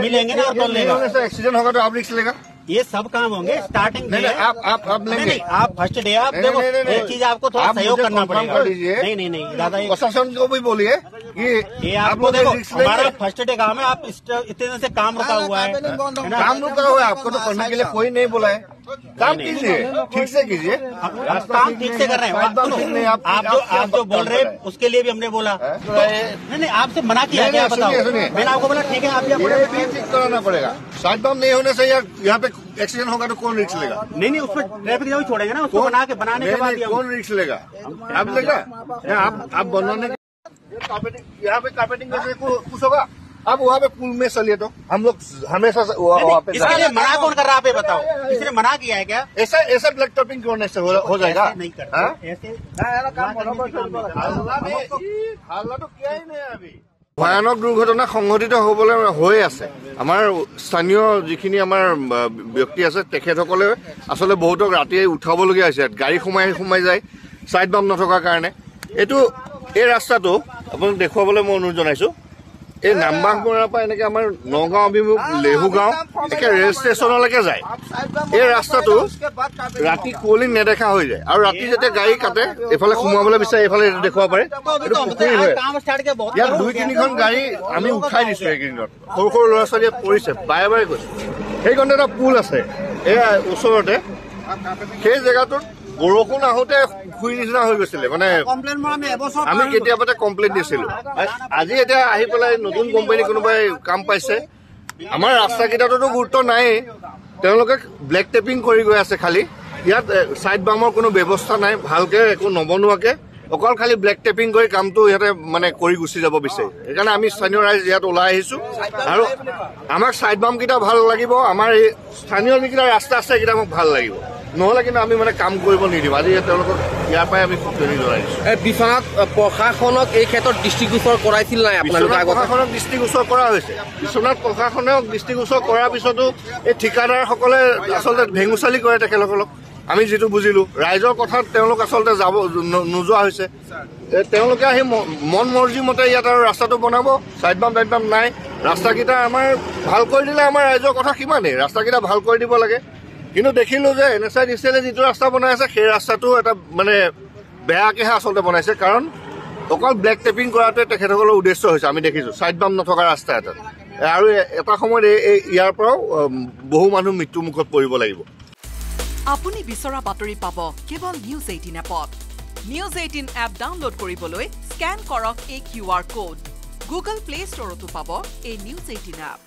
ही लेंगे ना और कौन लेगा? एक्सीडेंट होगा तो आप रिस्क लेगा? ये सब काम होंगे स्टार्टिंग नहीं आप लेंगे। आप फर्स्ट डे आप देखो एक चीज आपको थोड़ा सहयोग करना पड़ेगा। नहीं दादा प्रशासन को भी बोलिए ये आपको देखो हमारा फर्स्ट डे काम है। आप इतने दिन से काम रुका हुआ है, काम रुका हुआ है, आपको तो करने के लिए कोई नहीं बोला है। काम कीजिए, ठीक से कीजिए। काम ठीक से कर रहे हैं। आप जो बोल रहे हैं उसके लिए भी हमने बोला। नहीं आपसे मना किया क्या? बताओ। मैंने आपको बोला ठीक है आप ठीक कराना पड़ेगा। साइड बम नहीं होने से यहाँ पे एक्सीडेंट होगा तो कौन रिस्क लेगा? नहीं उसमें ट्रैफिक जाम छोड़ेंगे ना, उसको बनाने के बाद कौन रिस्क लेगा? आप लेगा? आप बनाने यहाँ पे कार्पेटिंग में कुछ होगा। अब वहाँ पे पुल में चलिए तो हम लोग हमेशा वहाँ पे इसके लिए मना कौन कर रहा है? आप बताओ, इसने मना किया है क्या? ऐसा ब्लैक टॉपिंग करने से हो जाएगा? नहीं करता ऐसे हाल्ला तो किया ही नहीं अभी। ভয়ানক দুৰ্ঘটনা সংঘটিত হবলৈ হৈ আছে। আমাৰ স্থানীয় যিখিনি আমাৰ ব্যক্তি আছে তেখেতসকলে আসলে বহুতক ৰাতিয়ে উঠাবলগীয়া হৈছে। গাড়ী সোমাই যায় সাইড বাম নথকাৰ কাৰণে। এই ৰাস্তাটো আপোনাক দেখুৱাবলৈ মই অনুৰোধ জনাইছো। এই নামবাংপুৰৰ পৰা এনেকে আমাৰ নগাঁও অভিমুখ লেহুগাঁও একে ৰেল ষ্টেচনলৈকে যায়। এই ৰাস্তাটো ৰাতি কুঁৱলী নেদেখা হৈ যায় আৰু ৰাতি যেতিয়া গাড়ী কাটে এইফালে সোমাবলৈ বিচাৰে এইফালে দেখুৱাব পাৰে। এইটো পুখুৰী হয়। ইয়াত 2-3খন গাড়ী আমি উঠাই দিছো এইকেইদিনত। সৰু ল'ৰা ছোৱালীয়ে পৰিছে, বাৰে গৈছে। সেইখনতে এটা পুল আছে এয়া ওচৰতে। সেই জেগাটোত বৰষুণ আহোঁতে পুখুৰী নিচিনা হৈ গৈছিলে। মানে আমি কেতিয়াবাতে কমপ্লেইন দিছিলো। আজি এতিয়া আহি পেলাই নতুন কোম্পানী কোনোবাই কাম পাইছে। আমাৰ ৰাস্তাকেইটাতো গুৰুত্ব নাই, তেওঁলোকে ব্লেক টেপিং কৰি গৈ আছে। খালি ইয়াত সাইড বামৰ কোনো ব্যৱস্থা নাই, ভালকে একো নবনোৱাকে অকল খালি ব্লেক টেপিং কৰি কামটো ইয়াতে মানে কৰি গুচি যাব বিচাৰে। সেইকাৰণে আমি স্থানীয় ৰাইজ ইয়াত ওলাই আহিছো আৰু আমাক সাইড বাম কেইটা ভাল লাগিব। আমাৰ এই স্থানীয় যিকেইটা ৰাস্তা আছে সেইকেইটা মোক ভাল লাগিব, নহ'লে কিন্তু আমি মানে কাম কৰিব নিদিম। আজি তেওঁলোকক ইয়াৰ পৰাই আমি সুধনি জনাইছো। বিশ্বনাথ প্ৰশাসনক এই ক্ষেত্ৰত দৃষ্টিগোচৰ কৰাইছিল নাই আপোনালোকে? প্ৰশাসনক দৃষ্টিগোচৰ কৰা হৈছে। বিশ্বনাথ প্ৰশাসনক দৃষ্টিগোচৰ কৰাৰ পিছতো এই ঠিকাদাৰসকলে আচলতে ভেঙুচালি কৰে তেখেতসকলক। আমি যিটো বুজিলো ৰাইজৰ কথাত তেওঁলোক আচলতে যাব নোযোৱা হৈছে। তেওঁলোকে আহি মন মৰ্জি মতে ইয়াত আৰু ৰাস্তাটো বনাব। সাইড বাম নাই। ৰাস্তাকেইটা আমাৰ ভাল কৰি দিলে আমাৰ ৰাইজৰ কথা সিমানেই। ৰাস্তাকেইটা ভাল কৰি দিব লাগে। কিন্তু দেখিলো যে NHIDCL যিটো ৰাস্তা বনাই আছে সেই ৰাস্তাটো এটা মানে বেয়াকেহে আচলতে বনাইছে। কাৰণ অকল ব্লেক টেপিং কৰাটোৱে তেখেতসকলৰ উদ্দেশ্য হৈছে। আমি দেখিছো সাইড বাম নথকা ৰাস্তা এটা। আৰু এটা সময়ত ইয়াৰ পৰাও বহু মানুহ মৃত্যু মুখত পৰিব লাগিব। আপুনি বিচৰা বাতৰি পাব কেৱল নিউজ 18 এপত। নিউজ 18 এপ ডাউনলোড কৰিবলৈ স্কেন কৰক এই QR কোড। গুগল প্লে ষ্টৰতো পাব এই নিউজ 18 এপ।